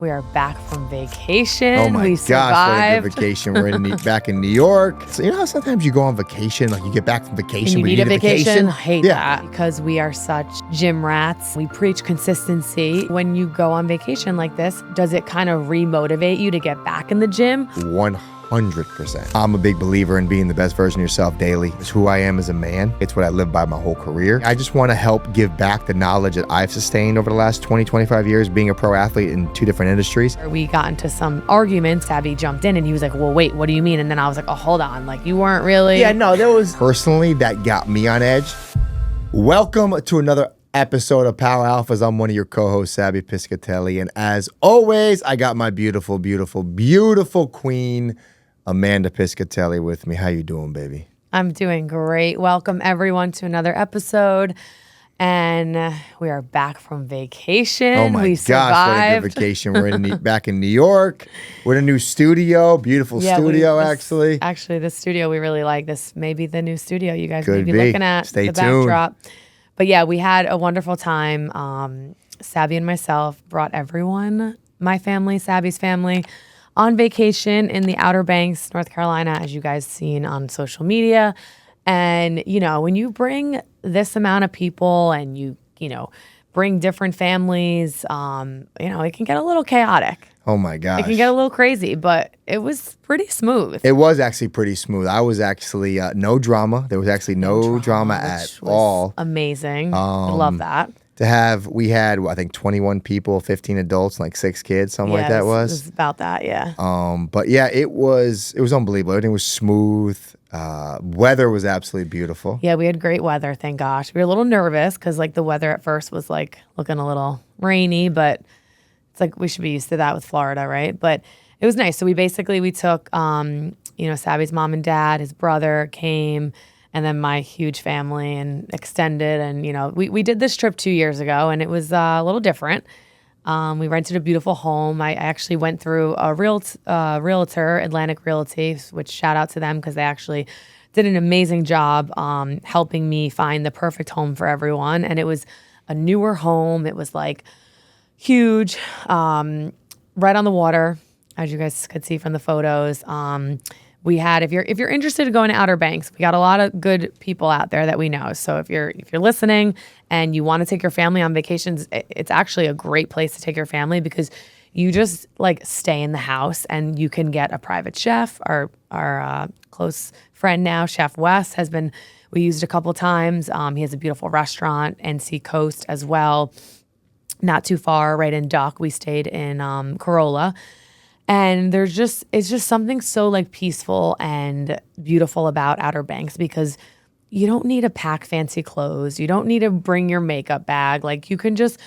We are back from vacation. Oh my we gosh, survived. what a good vacation. We're back in New York. So you know how sometimes you go on vacation, like you get back from vacation, And you but need a vacation? I hate Yeah. that because we are such gym rats. We preach consistency. When you go on vacation like this, does it kind of re-motivate you to get back in the gym? 100%. I'm a big believer in being the best version of yourself daily. It's who I am as a man. It's what I live by my whole career. I just want to help give back the knowledge that I've sustained over the last 20, 25 years being a pro athlete in two different industries. We got into some arguments. Abby jumped in and he was like, well, wait, what do you mean? And then I was like, oh, hold on. Like, you weren't really. Yeah, no, there was personally that got me on edge. Welcome to another episode of Power Alphas. I'm one of your co-hosts, Abby Piscatelli. And as always, I got my beautiful, beautiful, beautiful queen, Amanda Piscatelli, with me. How you doing, baby? I'm doing great. Welcome, everyone, to another episode. And we are back from vacation. Oh my we gosh, survived. what a good vacation. We're back in New York. We're in a new studio, beautiful studio, actually. Actually, the studio we really like. This may be the new studio you guys may Could be be. looking at. Stay the tuned. Backdrop. But yeah, we had a wonderful time. Sabby and myself brought everyone, my family, Sabby's family, on vacation in the Outer Banks, North Carolina, as you guys seen on social media. And, you know, when you bring this amount of people and you bring different families, it can get a little chaotic. Oh my gosh. It can get a little crazy, but it was pretty smooth. It was actually pretty smooth. I was actually no drama. There was actually no drama at all. Amazing. I love that. We had, I think, 21 people, 15 adults, like 6 kids, something like that It was. was about that, yeah. But yeah, it was unbelievable. Everything was smooth. Weather was absolutely beautiful. Yeah, we had great weather, thank gosh. We were a little nervous because like the weather at first was like looking a little rainy, but it's like we should be used to that with Florida, right? But it was nice. So we took, Sabby's mom and dad, his brother came, and then my huge family and extended. And, we did this trip 2 years ago and it was a little different. We rented a beautiful home. I actually went through a realtor, Atlantic Realty, which shout out to them because they actually did an amazing job helping me find the perfect home for everyone. And it was a newer home. It was like huge, right on the water, as you guys could see from the photos. We had, if you're interested in going to Outer Banks, we got a lot of good people out there that we know. So if you're listening and you want to take your family on vacations, it's actually a great place to take your family because you just like stay in the house and you can get a private chef. Our close friend now, Chef Wes, we used a couple times. He has a beautiful restaurant, NC Coast as well, not too far, right in Duck. We stayed in Corolla. And it's just something so like peaceful and beautiful about Outer Banks because you don't need to pack fancy clothes. You don't need to bring your makeup bag. Like you can just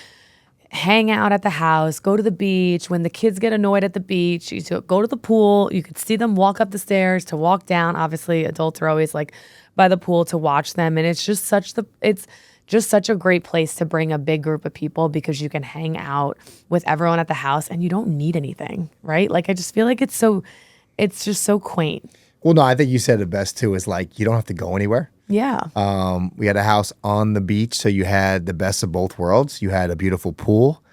hang out at the house, go to the beach. When the kids get annoyed at the beach, you go to the pool. You could see them walk up the stairs to walk down. Obviously, adults are always like by the pool to watch them. And it's just such a great place to bring a big group of people because you can hang out with everyone at the house and you don't need anything, right? Like, I just feel like it's just so quaint. Well, no, I think you said it best too, is like, you don't have to go anywhere. Yeah. We had a house on the beach, so you had the best of both worlds. You had a beautiful pool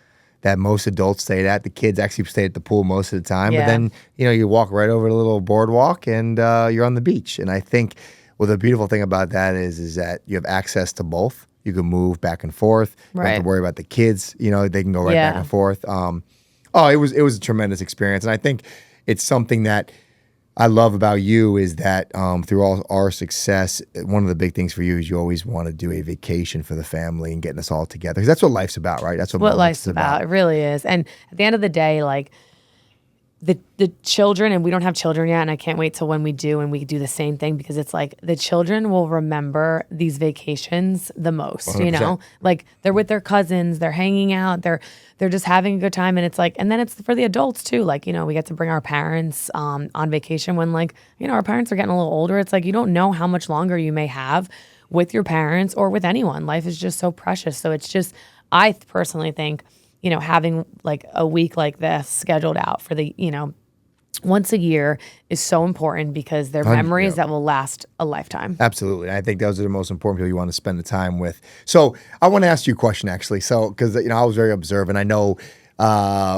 that most adults stayed at. The kids actually stayed at the pool most of the time. Yeah. But then, you walk right over the little boardwalk and you're on the beach. And I think, well, the beautiful thing about that is that you have access to both. You can move back and forth. You don't have to worry about the kids. They can go right back and forth. It was a tremendous experience. And I think it's something that I love about you is that through all our success, one of the big things for you is you always want to do a vacation for the family and getting us all together. Because that's what life's about, right? That's what life's about. It really is. And at the end of the day, like, the children, and we don't have children yet, and I can't wait till when we do and we do the same thing because it's like the children will remember these vacations the most, 100%. Like they're with their cousins, they're hanging out, they're just having a good time. And it's like, and then it's for the adults too. Like, we get to bring our parents on vacation when our parents are getting a little older. It's like, you don't know how much longer you may have with your parents or with anyone. Life is just so precious. So it's just, I personally think, having like a week like this scheduled out for the, once a year is so important because they're memories that will last a lifetime. Absolutely. I think those are the most important people you want to spend the time with. So I want to ask you a question, actually. So, because, I was very observant. I know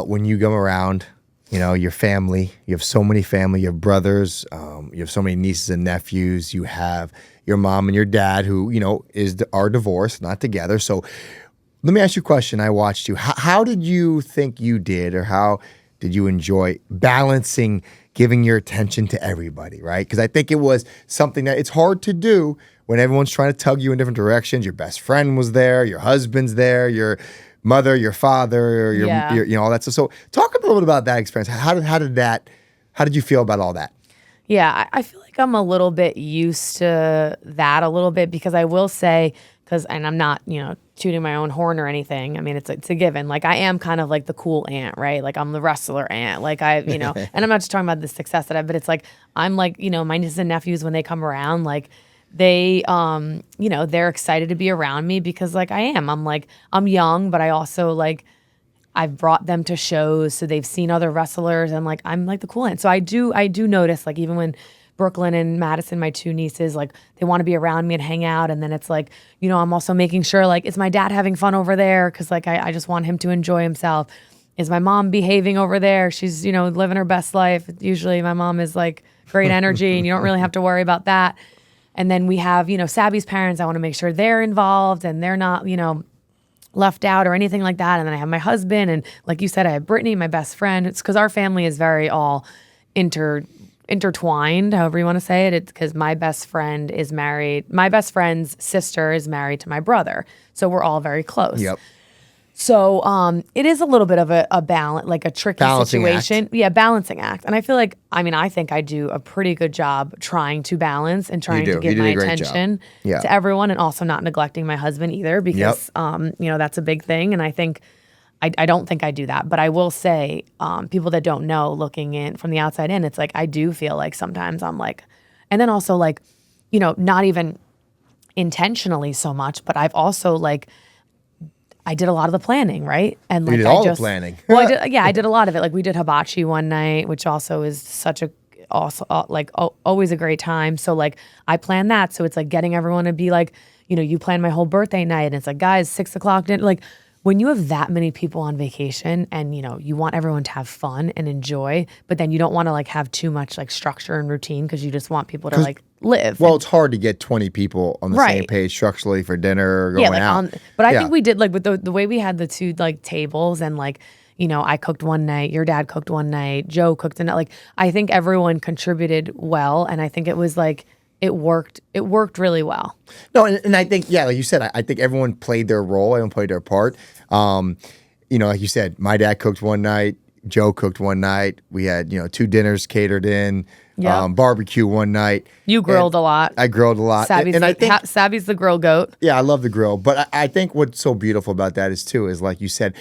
when you come around, your family, you have so many family, you have brothers, you have so many nieces and nephews, you have your mom and your dad who, are divorced, not together. So let me ask you a question. I watched you. How did you think you did, or how did you enjoy balancing giving your attention to everybody, right? Because I think it was something that it's hard to do when everyone's trying to tug you in different directions. Your best friend was there, your husband's there, your mother, your father, your all that stuff. So talk a little bit about that experience. How did you feel about all that? Yeah, I feel like I'm a little bit used to that a little bit, because I will say, and I'm not, tooting my own horn or anything. I mean, it's a given. Like, I am kind of like the cool aunt, right? Like, I'm the wrestler aunt. Like, and I'm not just talking about the success that but it's like, I'm like, my nieces and nephews, when they come around, like, they, they're excited to be around me because, like, I am. I'm young, but I also, like, I've brought them to shows, so they've seen other wrestlers, and, like, I'm like the cool aunt. So I do notice, like, even when Brooklyn and Madison, my two nieces, like, they want to be around me and hang out, and then it's like, I'm also making sure, like, is my dad having fun over there? Because, like, I just want him to enjoy himself. Is my mom behaving over there? She's, living her best life. Usually my mom is, like, great energy, and you don't really have to worry about that. And then we have, Sabby's parents. I want to make sure they're involved and they're not, left out or anything like that. And then I have my husband, and like you said, I have Brittany, my best friend. It's because our family is very all intertwined, however you want to say it. It's because my best friend is married. My best friend's sister is married to my brother. So we're all very close. Yep. So it is a little bit of a balance, like a tricky Balancing situation. act. Yeah, balancing act. And I feel like, I think I do a pretty good job trying to balance and trying to give my attention to everyone, and also not neglecting my husband either, because that's a big thing. And I think I don't think I do that. But I will say, people that don't know, looking in from the outside in, it's like I do feel like sometimes I'm like, and then also like, not even intentionally so much, but I've also like, I did a lot of the planning, right? And like, you did all the planning. Well, I did a lot of it. Like, we did hibachi one night, which also is such a always a great time. So like, I planned that. So it's like getting everyone to be like, you plan my whole birthday night, and it's like, guys, 6:00 dinner. Like, when you have that many people on vacation, and you want everyone to have fun and enjoy, but then you don't want to like have too much like structure and routine, because you just want people to like live. Well, it's hard to get 20 people on the same page structurally for dinner or going out. But I think we did, like, with the way we had the two like tables, and like, I cooked one night, your dad cooked one night, Joe cooked another. Like, I think everyone contributed well, and I think it was like, it worked really well. No, and I think, like you said, I think everyone played their role. Everyone played their part. Like you said, my dad cooked one night, Joe cooked one night. We had, 2 dinners catered in, barbecue one night. You grilled a lot. I grilled a lot. Sabby's I think Sabby's the grill goat. Yeah, I love the grill. But I think what's so beautiful about that is like you said,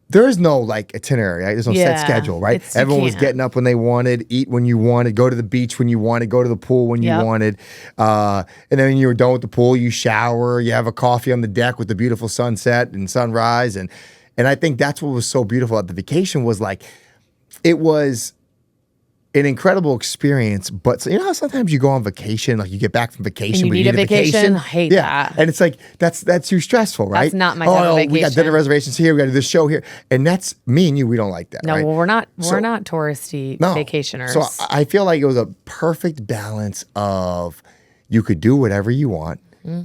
there is no like itinerary, right? There's no set schedule, right? Everyone was getting up when they wanted, eat when you wanted, go to the beach when you wanted, go to the pool when you wanted. And then when you were done with the pool, you shower, you have a coffee on the deck with the beautiful sunset and sunrise. And I think that's what was so beautiful at the vacation, was like, it was an incredible experience. But how sometimes you go on vacation, like you get back from vacation, and you need a vacation. I hate that. And it's like, that's too stressful, right? That's not my type of vacation. We got dinner reservations here, we got to do this show here. And that's me and you, we don't like that, right? No, well, we're not touristy vacationers. So I feel like it was a perfect balance of, you could do whatever you want.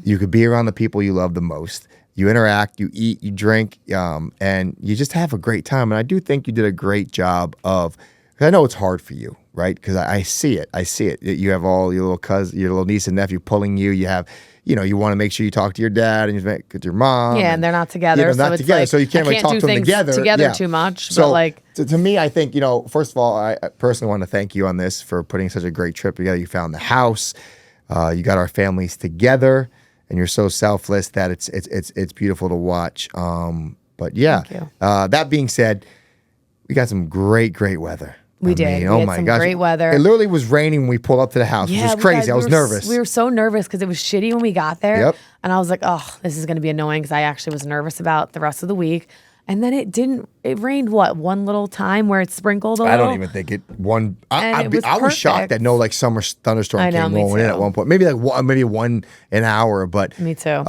You could be around the people you love the most. You interact, you eat, you drink, and you just have a great time. And I do think you did a great job of, because I know it's hard for you, right? Because I see it. You have all your little cousins, your little niece and nephew pulling you. You have, you want to make sure you talk to your dad and with your mom. Yeah, and they're not together. So it's like, so you can't really talk to them together. Too much. So but like, to me, I think, first of all, I personally want to thank you on this for putting such a great trip together. You found the house. You got our families together. And you're so selfless that it's beautiful to watch. But yeah, that being said, we got some great weather. We did. Oh my gosh, great weather. It literally was raining when we pulled up to the house, which was crazy. I was nervous. We were so nervous because it was shitty when we got there. Yep. And I was like, oh, this is going to be annoying, because I actually was nervous about the rest of the week. And then it rained one little time where it sprinkled a little? I don't even think it one. I was shocked that no like summer thunderstorm came rolling in at one point. Maybe like one an hour, but me too.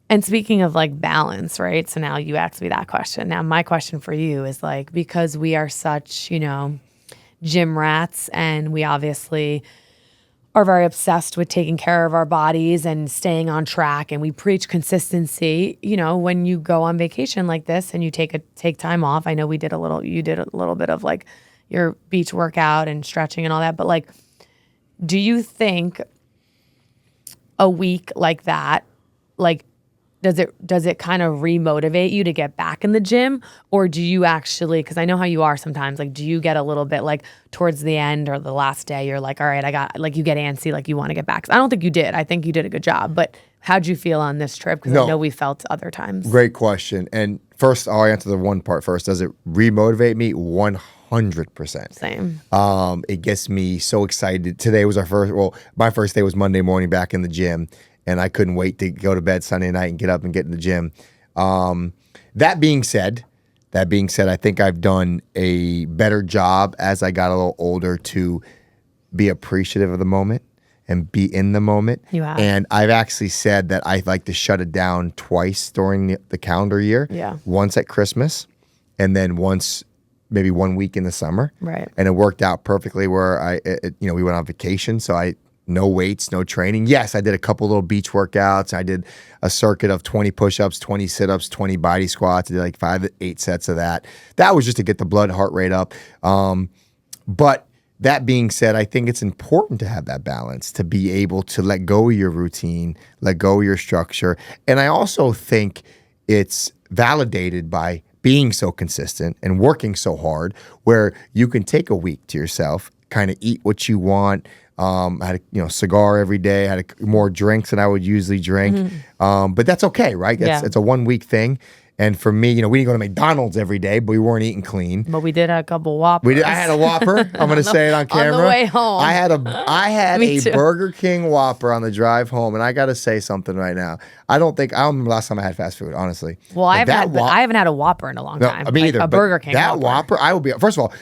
And speaking of like balance, right? So now you asked me that question. Now my question for you is like, because we are such, gym rats, and we obviously are very obsessed with taking care of our bodies and staying on track, and we preach consistency. When you go on vacation like this and you take time off, I know you did a little bit of like your beach workout and stretching and all that, but like, do you think a week like that, like, does it kind of remotivate you to get back in the gym? Or do you actually, because I know how you are sometimes, like, do you get a little bit like towards the end or the last day, you're like, all right, you get antsy, like you want to get back? 'Cause I don't think you did. I think you did a good job. But how'd you feel on this trip? Because I know we felt other times. Great question. And first, I'll answer the one part first. Does it remotivate me? 100%. Same. It gets me so excited. Today was my first day was Monday morning back in the gym. And I couldn't wait to go to bed Sunday night and get up and get in the gym. That being said, I think I've done a better job as I got a little older to be appreciative of the moment and be in the moment. You have. And I've actually said that I like to shut it down twice during the calendar year. Yeah. Once at Christmas, and then once, maybe 1 week in the summer. Right. And it worked out perfectly where we went on vacation, so no weights, no training. Yes, I did a couple little beach workouts. I did a circuit of 20 push-ups, 20 sit-ups, 20 body squats. I did like 5 to 8 sets of that. That was just to get the blood heart rate up. But that being said, I think it's important to have that balance, to be able to let go of your routine, let go of your structure. And I also think it's validated by being so consistent and working so hard, where you can take a week to yourself, kind of eat what you want. I had a cigar every day. I had more drinks than I would usually drink. But that's okay, right? It's a 1 week thing. And for me, we didn't go to McDonald's every day, but we weren't eating clean. But we did have a couple Whoppers. I had a Whopper. I'm going to say it on camera. On the way home. I had a Burger King Whopper on the drive home, and I got to say something right now. I don't remember last time I had fast food, honestly. Well, I haven't had a Whopper in a long time. No, me either. A Burger King that Whopper, first of all,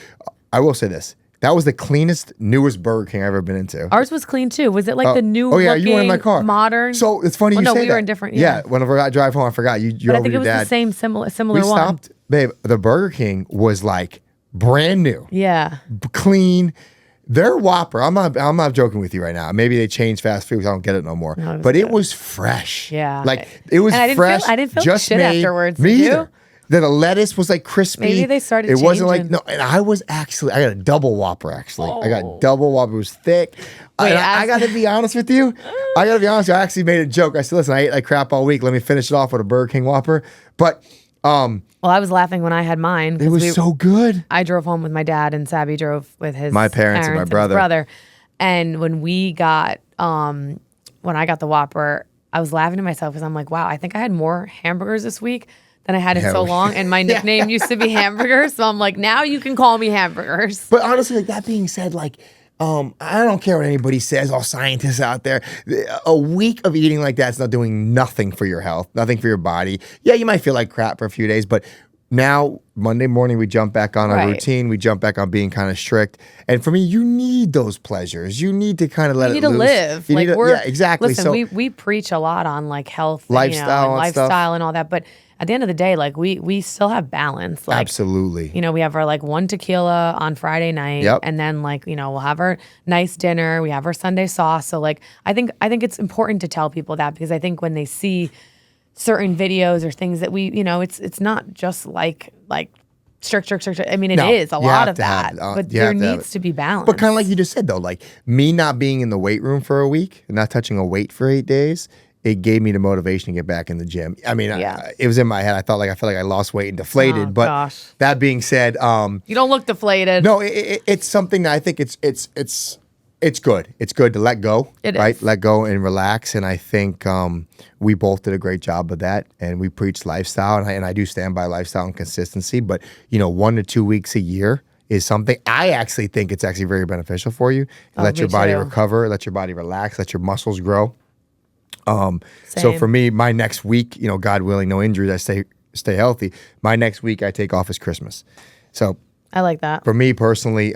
I will say this. That was the cleanest, newest Burger King I've ever been into. Ours was clean too. Was it like the new you were in my car. Modern? So it's funny you say that. No, we were in different. Yeah, whenever I drive home, I forgot. You but I think it was the same similar we one. Stopped, babe. The Burger King was like brand new. Yeah. Clean. Their Whopper, I'm not joking with you right now. Maybe they changed fast food because I don't get it no more. No, it was fresh. Yeah. Like it was fresh. I didn't feel just shit made. afterwards. Me either. Then the lettuce was like crispy. Maybe they started It wasn't changing. like, no, and I got a double Whopper actually. I got double Whopper. It was thick. Wait, I got to be honest with you. I actually made a joke. I said, listen, I ate like crap all week. Let me finish it off with a Burger King Whopper. But, well, I was laughing when I had mine. It was so good. I drove home with my dad, and Sabby drove with my parents and my brother. And when we got, when I got the Whopper, I was laughing to myself because I'm like, wow, I think I had more hamburgers this week than I had in so long. And my nickname used to be Hamburgers. So I'm like, now you can call me Hamburgers. But honestly, like that being said, like, I don't care what anybody says, all scientists out there. A week of eating like that's not doing nothing for your health, nothing for your body. Yeah, you might feel like crap for a few days, but now Monday morning we jump back on our routine. We jump back on being kind of strict. And for me, you need those pleasures. You need to kind of let it loose. You need to live. Yeah, exactly. Listen, so we preach a lot on like health, lifestyle and all that, but at the end of the day, like we still have balance. Like, absolutely. We have our like 1 tequila on Friday night, and then like we'll have our nice dinner. We have our Sunday sauce. So like I think it's important to tell people that, because I think when they see certain videos or things that we it's not just like strict. I mean, it is a lot of that, but there needs to be balance. But kind of like you just said though, like me not being in the weight room for a week and not touching a weight for 8 days. It gave me the motivation to get back in the gym. I mean, it was in my head. I felt like I lost weight and deflated. But that being said, you don't look deflated. No, it's something that I think it's good. It's good to let go, right? Let go and relax. And I think we both did a great job of that. And we preach lifestyle, and I do stand by lifestyle and consistency. But 1 to 2 weeks a year is something I actually think it's actually very beneficial for you. Let your body recover, let your body relax, let your muscles grow. So for me, my next week, God willing, no injuries, I stay healthy. My next week I take off is Christmas. So I like that. For me personally,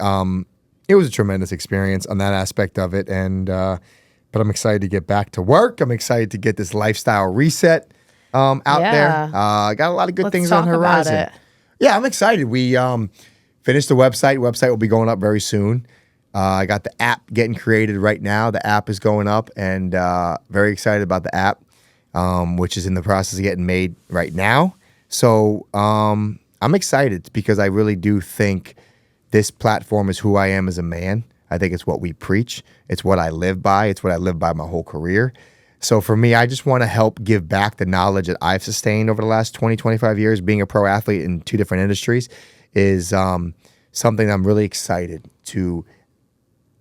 it was a tremendous experience on that aspect of it. And, but I'm excited to get back to work. I'm excited to get this lifestyle reset. out there. Yeah. Got a lot of good Let's things on talk the about horizon. it. Yeah, I'm excited. We finished the website. Website will be going up very soon. I got the app getting created right now. The app is going up, and very excited about the app, which is in the process of getting made right now. So I'm excited because I really do think this platform is who I am as a man. I think it's what we preach. It's what I live by. It's what I live by my whole career. So for me, I just want to help give back the knowledge that I've sustained over the last 20, 25 years. Being a pro athlete in 2 different industries is something I'm really excited to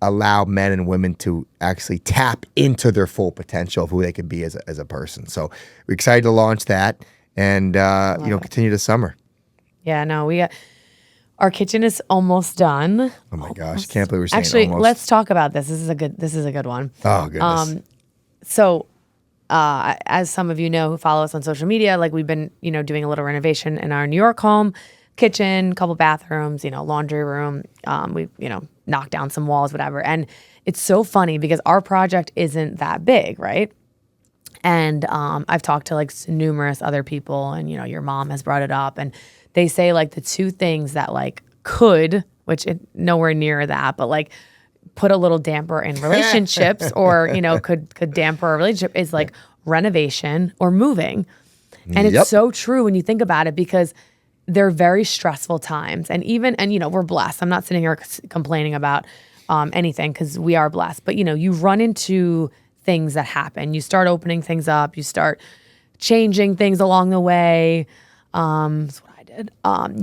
allow men and women to actually tap into their full potential of who they can be as a person. So we're excited to launch that and continue the summer. Yeah, no, our kitchen is almost done. Oh my gosh, I can't believe we're saying Actually, almost. let's talk about this. This is a good one. Oh goodness. So, as some of you know who follow us on social media, like we've been, doing a little renovation in our New York home, kitchen, couple bathrooms, laundry room. We've, knocked down some walls, whatever. And it's so funny because our project isn't that big, right? And I've talked to like numerous other people, and your mom has brought it up, and they say like the 2 things that like could, which nowhere near that, but like put a little damper in relationships or could damper a relationship is like renovation or moving. And it's so true when you think about it, because they're very stressful times. And we're blessed. I'm not sitting here complaining about anything, because we are blessed. But you run into things that happen. You start opening things up. You start changing things along the way. That's what I did.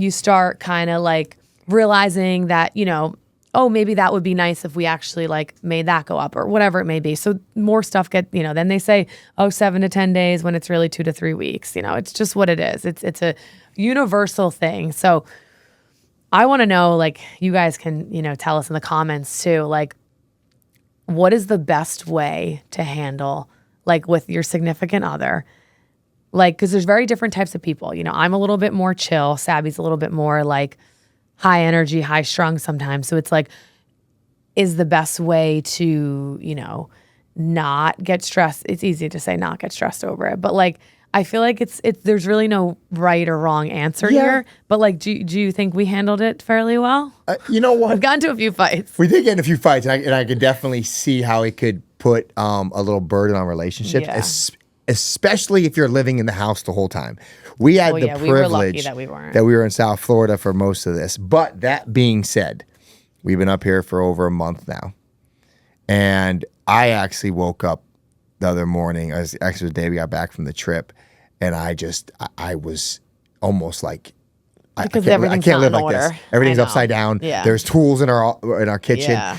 You start kind of like realizing that, oh, maybe that would be nice if we actually like made that go up or whatever it may be. So more stuff then they say, 7 to 10 days when it's really 2 to 3 weeks. It's just what it is. It's a universal thing. So I want to know, like, you guys can, tell us in the comments too, like, what is the best way to handle, like, with your significant other? Like, because there's very different types of people. I'm a little bit more chill. Sabby's a little bit more like high energy, high strung sometimes. So it's like, is the best way to, not get stressed. It's easy to say not get stressed over it, but like, I feel like there's really no right or wrong answer here. But like, do you think we handled it fairly well? You know what? We've gotten to a few fights. We did get in a few fights, and I could definitely see how it could put a little burden on relationships, especially if you're living in the house the whole time. We had the privilege we were lucky that we weren't. That we were in South Florida for most of this. But that being said, we've been up here for over a month now, and I actually woke up the other morning. Actually the day we got back from the trip, and I was almost like, I can't live like this. Everything's upside down. Yeah. There's tools in our kitchen. Yeah.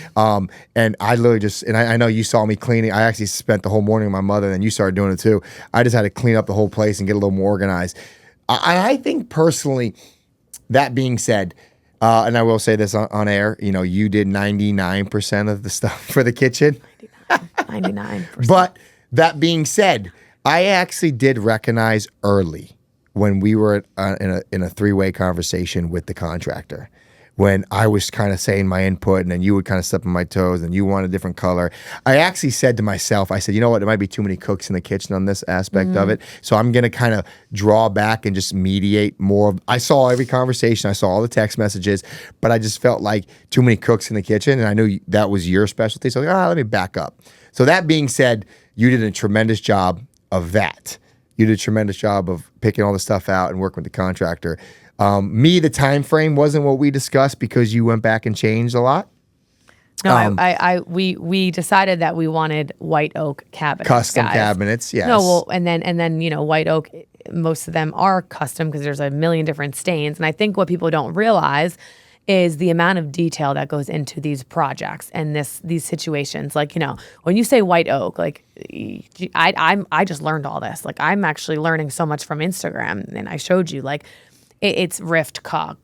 And I literally and I know you saw me cleaning. I actually spent the whole morning with my mother, and you started doing it too. I just had to clean up the whole place and get a little more organized. I think personally, that being said, and I will say this on air, you did 99% of the stuff for the kitchen. 99%. But that being said, I actually did recognize early when we were in a 3-way conversation with the contractor, when I was kind of saying my input and then you would kind of step on my toes and you want a different color. I actually said to myself, I said, you know what, there might be too many cooks in the kitchen on this aspect of it. So I'm going to kind of draw back and just mediate more. I saw every conversation. I saw all the text messages, but I just felt like too many cooks in the kitchen. And I knew that was your specialty. So I was like, let me back up. So that being said, you did a tremendous job of that. You did a tremendous job of picking all the stuff out and working with the contractor. The time frame wasn't what we discussed because you went back and changed a lot. No, we decided that we wanted white oak cabinets, custom guys. Cabinets. Yes. No, well, and then white oak. Most of them are custom because there's a million different stains, and I think what people don't realize is the amount of detail that goes into these projects and these situations. Like, when you say white oak, like I just learned all this. Like, I'm actually learning so much from Instagram, and I showed you like it's rift cut,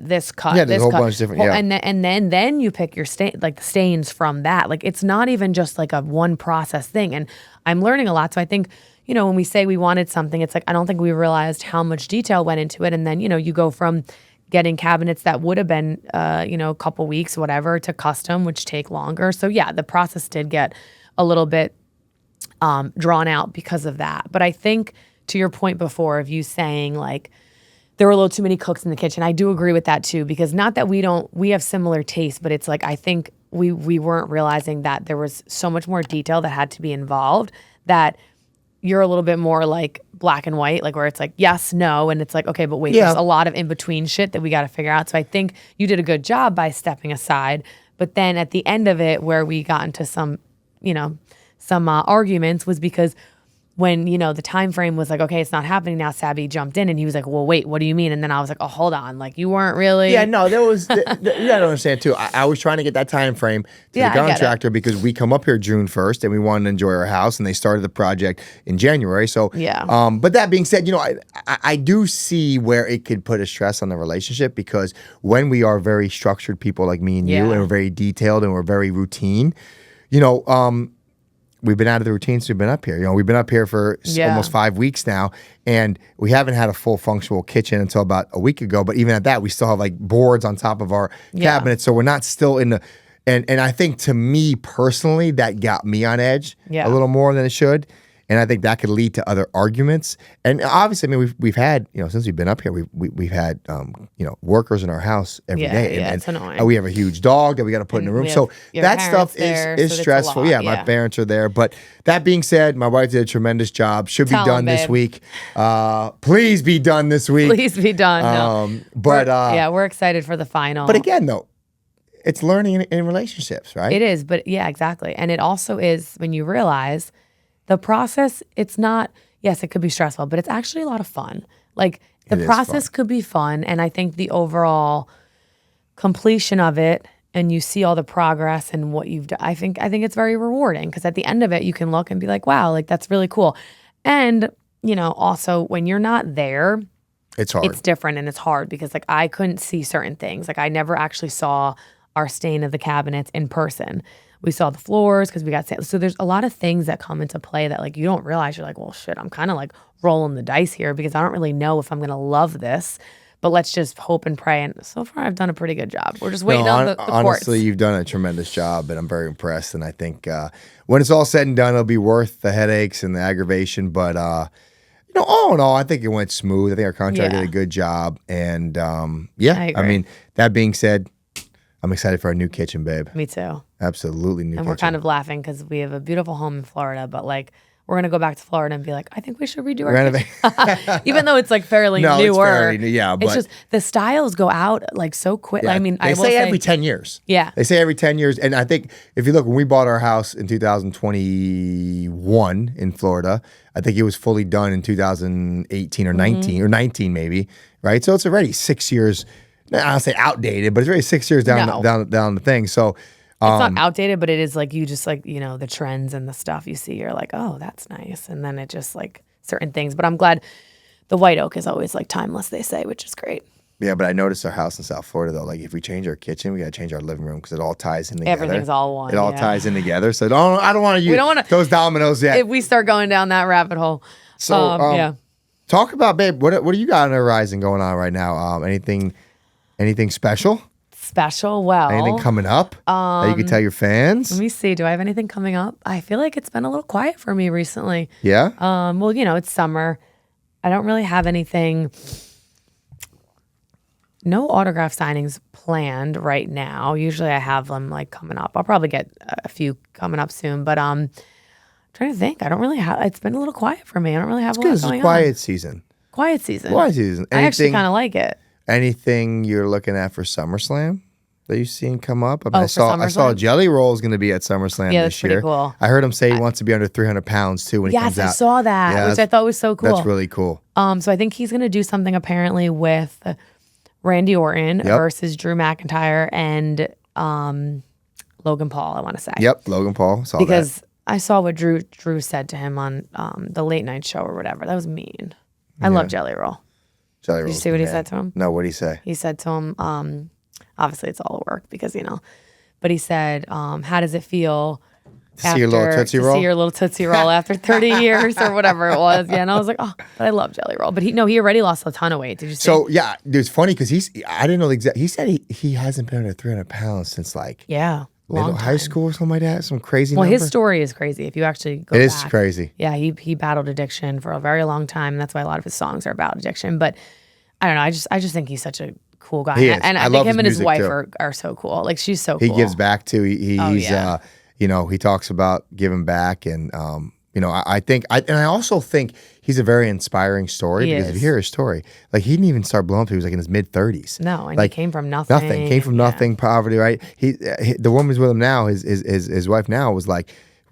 this cut, yeah, this there's a whole cut. bunch of different. Yeah. And then you pick your stain, like the stains from that. Like, it's not even just like a one process thing. And I'm learning a lot. So I think, when we say we wanted something, it's like I don't think we realized how much detail went into it. And then you go from getting cabinets that would have been, a couple weeks, whatever, to custom, which take longer. So yeah, the process did get a little bit drawn out because of that. But I think to your point before of you saying like there were a little too many cooks in the kitchen. I do agree with that too, because not that we have similar tastes, but it's like I think we weren't realizing that there was so much more detail that had to be involved, that you're a little bit more like black and white, like where it's like yes, no, and it's like okay, but wait, there's a lot of in between shit that we got to figure out. So I think you did a good job by stepping aside, but then at the end of it, where we got into some arguments was because when, the time frame was like, okay, it's not happening now, Sabby jumped in and he was like, well, wait, what do you mean? And then I was like, oh, hold on. Like, you weren't really. Yeah, no, there was, you gotta understand too. I was trying to get that time frame to the contractor because we come up here June 1st and we wanted to enjoy our house, and they started the project in January. So, but that being said, I do see where it could put a stress on the relationship, because when we are very structured people like me and you, and we're very detailed and we're very routine, we've been out of the routine since we've been up here. We've been up here for almost 5 weeks now, and we haven't had a full functional kitchen until about a week ago. But even at that, we still have like boards on top of our cabinets, so we're not still in the. And I think, to me personally, that got me on edge a little more than it should. And I think that could lead to other arguments. And obviously, I mean, we've had, since we've been up here, we've had, workers in our house every day. Yeah, and it's annoying. We have a huge dog that we got to put in the room. So that stuff is stressful. Yeah, my parents are there. But that being said, my wife did a tremendous job. Should be done this week. Please be done this week. Please be done. But we're excited for the final. But again, though, it's learning in relationships, right? It is. But yeah, exactly. And it also is when you realize the process, it's not, yes, it could be stressful, but it's actually a lot of fun. Like the process could be fun. And I think the overall completion of it, and you see all the progress and what you've done, I think it's very rewarding, because at the end of it, you can look and be like, wow, like that's really cool. And, also when you're not there, it's hard. It's different and it's hard, because like I couldn't see certain things. Like I never actually saw our stain of the cabinets in person. We saw the floors because we got sand. So there's a lot of things that come into play that like you don't realize. You're like, well, shit, I'm kind of like rolling the dice here, because I don't really know if I'm going to love this. But let's just hope and pray. And so far, I've done a pretty good job. We're just waiting on the courts. Honestly, you've done a tremendous job, and I'm very impressed. And I think when it's all said and done, it'll be worth the headaches and the aggravation. But all in all, I think it went smooth. I think our contractor did a good job. And I mean, that being said, I'm excited for our new kitchen, babe. Me too. Absolutely new kitchen. And we're kind of laughing because we have a beautiful home in Florida, but like we're going to go back to Florida and be like, I think we should redo our kitchen. Even though it's like fairly newer. It's fairly new, but it's just the styles go out like so quick. Yeah, I mean, they say every 10 years. Yeah. They say every 10 years. And I think if you look, when we bought our house in 2021 in Florida, I think it was fully done in 2018 or 19 or 19 maybe, right? So it's already 6 years. I'll say outdated, but it's already 6 years down the thing. So it's not outdated, but it is like you just like, the trends and the stuff you see, you're like, oh, that's nice. And then it just like certain things. But I'm glad the white oak is always like timeless, they say, which is great. Yeah, but I noticed our house in South Florida, though, like if we change our kitchen, we got to change our living room because it all ties in together. Everything's all one. It all ties in together. So I don't want to use those dominoes yet. If we start going down that rabbit hole. So talk about, babe, what do you got on the horizon going on right now? Anything special? Well, anything coming up that you can tell your fans? Let me see. Do I have anything coming up? I feel like it's been a little quiet for me recently. Yeah? Well, it's summer. I don't really have anything. No autograph signings planned right now. Usually I have them like coming up. I'll probably get a few coming up soon, but trying to think. I don't really have. It's been a little quiet for me. I don't really have a lot going on. It's quiet season. Quiet season. I actually kind of like it. Anything you're looking at for SummerSlam that you've seen come up? I mean, I SummerSlam? saw Jelly Roll is going to be at SummerSlam Yeah, this that's year. pretty cool. I heard him say he wants to be under 300 pounds too when he comes out. Yes, I saw that, which I thought was so cool. That's really cool. So I think he's going to do something apparently with Randy Orton versus Drew McIntyre and Logan Paul, I want to say. Yep, Logan Paul. Because I saw what Drew said to him on the late night show or whatever. That was mean. I love Jelly Roll. Did you see what he said to him? No, what did he say? He said to him, obviously it's all work because, but he said, how does it feel to see your little Tootsie Roll? To see your little Tootsie Roll after 30 years or whatever it was. Yeah, and I was like, oh, but I love Jelly Roll. But he already lost a ton of weight. Did you see? So, yeah, it's funny because I didn't know the exact, he said he hasn't been under 300 pounds since like, long high time. school or something like that. Some crazy Well, number. his story is crazy. If you actually go It back. is crazy. Yeah, he battled addiction for a very long time, and that's why a lot of his songs are about addiction. But I don't know. I just think he's such a cool guy, He is. and I think love him and his music, wife too. are so cool. Like she's so He cool. gives back too. He's yeah. he talks about giving back, and I think I also think he's a very inspiring story He because if you is. hear his story, like he didn't even start blowing up. He was like in his mid-30s. No, and like he came from nothing. Came from nothing, poverty. Right. The woman who's with him now, his wife now was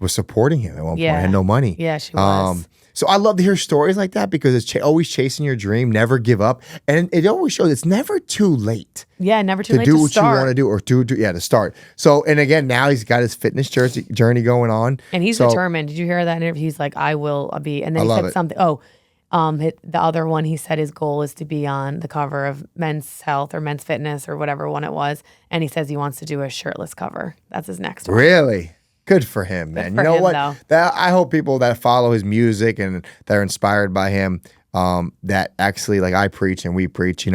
supporting him at one point. Had no money. Yeah, she was. So I love to hear stories like that because it's always chasing your dream, never give up, and it always shows it's never too late. Yeah, never too to late do to what start. you want to do or to start. So, and again, now he's got his fitness journey going on. And he's determined. Did you hear that interview? He's like, I will be. And then he said something. The other one, he said his goal is to be on the cover of Men's Health or Men's Fitness or whatever one it was. And he says he wants to do a shirtless cover. That's his next one. Really? Good for him, man. for You know him, what? though. I hope people that follow his music and that are inspired by him, that actually, like I preach and we preach,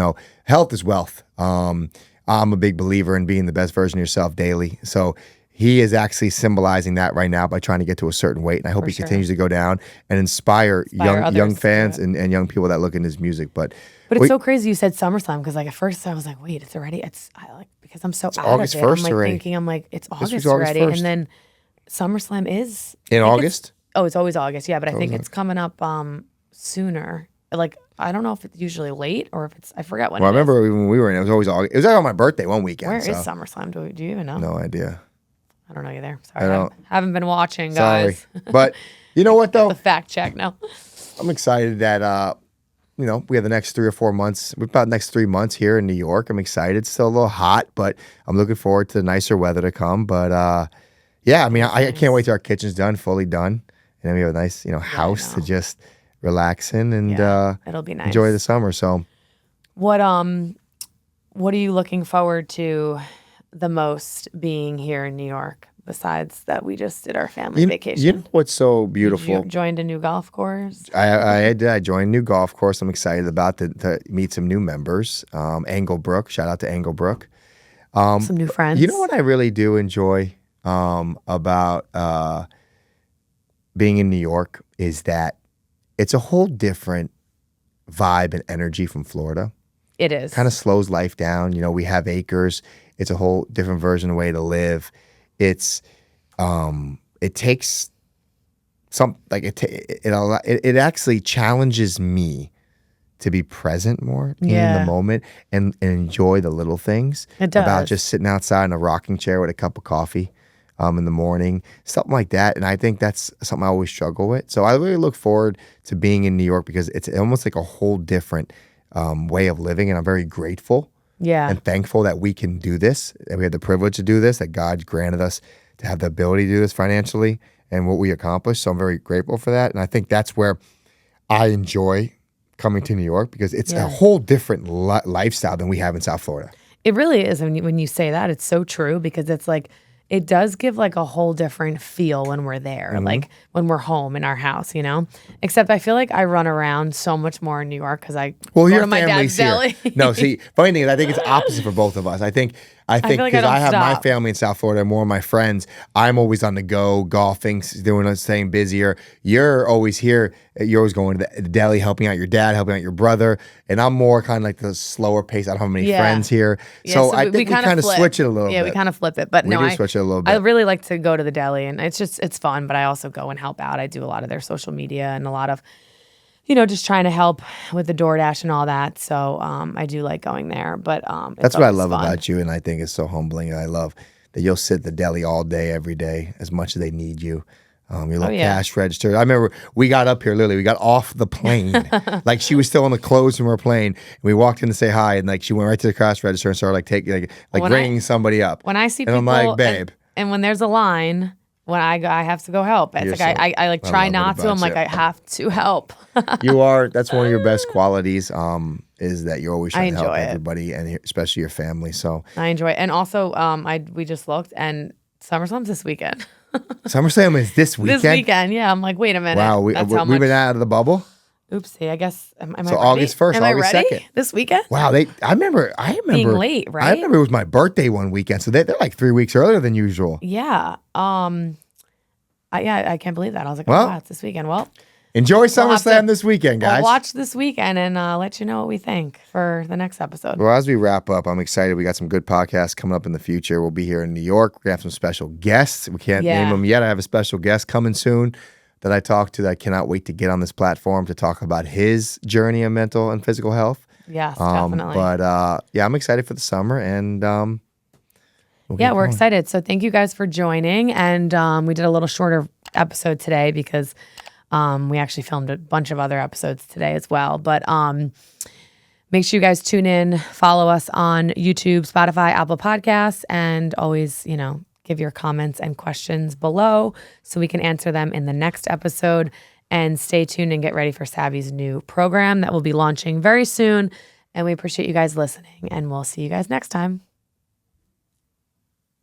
health is wealth. I'm a big believer in being the best version of yourself daily. So he is actually symbolizing that right now by trying to get to a certain weight. And I hope he continues to go down and inspire young fans and young people that look in his music. But it's so crazy you said SummerSlam because like at first I was like, wait, it's already. Because I'm so out August of it. 1st I'm like already. thinking, it's August August already. 1st. And then SummerSlam is in August? It's always August. Yeah, but I think it's coming up sooner. Like I don't know if it's usually late or if I forget when. Well, I remember when we were in, it was always August. It was on my birthday one weekend. Where is SummerSlam? Do you even know? No idea. I don't know either. Sorry, I haven't been watching, Sorry. guys. But you know what though? The fact check now. I'm excited that we have the next 3 or 4 months. We've about the next 3 months here in New York. I'm excited. It's still a little hot, but I'm looking forward to the nicer weather to come. But yeah, I mean, I can't wait till our kitchen's done, fully done, and then we have a nice house to just relax in and it'll be nice. Enjoy the summer. So, what are you looking forward to the most being here in New York? Besides that, we just did our family vacation. You know what's so beautiful? You joined a new golf course. I joined a new golf course. I'm excited about to meet some new members. Anglebrook, shout out to Anglebrook. Some new friends. You know what I really do enjoy about being in New York is that it's a whole different vibe and energy from Florida. It is. Kind of slows life down. We have acres. It's a whole different version of way to live. It takes it actually challenges me to be present more in the moment and enjoy the little things. It does. About just sitting outside in a rocking chair with a cup of coffee in the morning, something like that. And I think that's something I always struggle with. So I really look forward to being in New York because it's almost like a whole different way of living, and I'm very grateful. Yeah. And thankful that we can do this, that we have the privilege to do this, that God granted us to have the ability to do this financially and what we accomplished. So I'm very grateful for that. And I think that's where I enjoy coming to New York because it's a whole different lifestyle than we have in South Florida. It really is. When you say that, it's so true because it's like, it does give like a whole different feel when we're there, like when we're home in our house, Except I feel like I run around so much more in New York because I go to my dad's deli. No, see, funny thing is, I think it's opposite for both of us. I think feel like because I have my stop. family in South Florida, more of my friends, I'm always on the go, golfing, doing staying busier. You're always here. You're always going to the deli, helping out your dad, helping out your brother, and I'm more kind of like the slower pace. I don't have many friends here, so I think we kind of switch it a little bit. Yeah, we kind of flip it, but we do switch it a little bit. I really like to go to the deli, and it's fun. But I also go and help out. I do a lot of their social media and a lot of, just trying to help with the DoorDash and all that. So I do like going there. But that's what I love fun. about you, and I think it's so humbling. And I love that you'll sit at the deli all day, every day, as much as they need you. Your little cash register. I remember we got up here, literally, we got off the plane. Like she was still on the clothes from her plane. And we walked in to say hi, and like she went right to the cash register and started taking ringing somebody up. When I see and people, I'm like, babe. And when there's a line, when I go, I have to go help. It's I try not to. I'm like, I have to help. You are. That's one of your best qualities. Is that you're always trying to help it. everybody and especially your family. So I enjoy it. And also, we just looked and SummerSlam's this weekend. SummerSlam is this weekend. This weekend, yeah. I'm like, wait a minute. Wow, we've been out of the bubble. Oopsie. I guess, am I So ready? August 1st, Am I August ready 2nd. this weekend? Wow, I remember Being late, I right? remember it was my birthday one weekend, so they're like 3 weeks earlier than usual. Yeah. I can't believe that. I was like, oh, Well, wow, it's this weekend. Well, enjoy we'll have SummerSlam to- this weekend, guys. we'll watch this weekend and let you know what we think for the next episode. Well, as we wrap up, I'm excited. We got some good podcasts coming up in the future. We'll be here in New York. We're going to have some special guests. We can't name them yet. I have a special guest coming soon that I talked to that I cannot wait to get on this platform to talk about his journey of mental and physical health. Yes, definitely. But yeah, I'm excited for the summer and we're excited. So thank you guys for joining. And we did a little shorter episode today because we actually filmed a bunch of other episodes today as well. But make sure you guys tune in, follow us on YouTube, Spotify, Apple Podcasts, and always, give your comments and questions below so we can answer them in the next episode. And stay tuned and get ready for Savvy's new program that will be launching very soon. And we appreciate you guys listening, and we'll see you guys next time.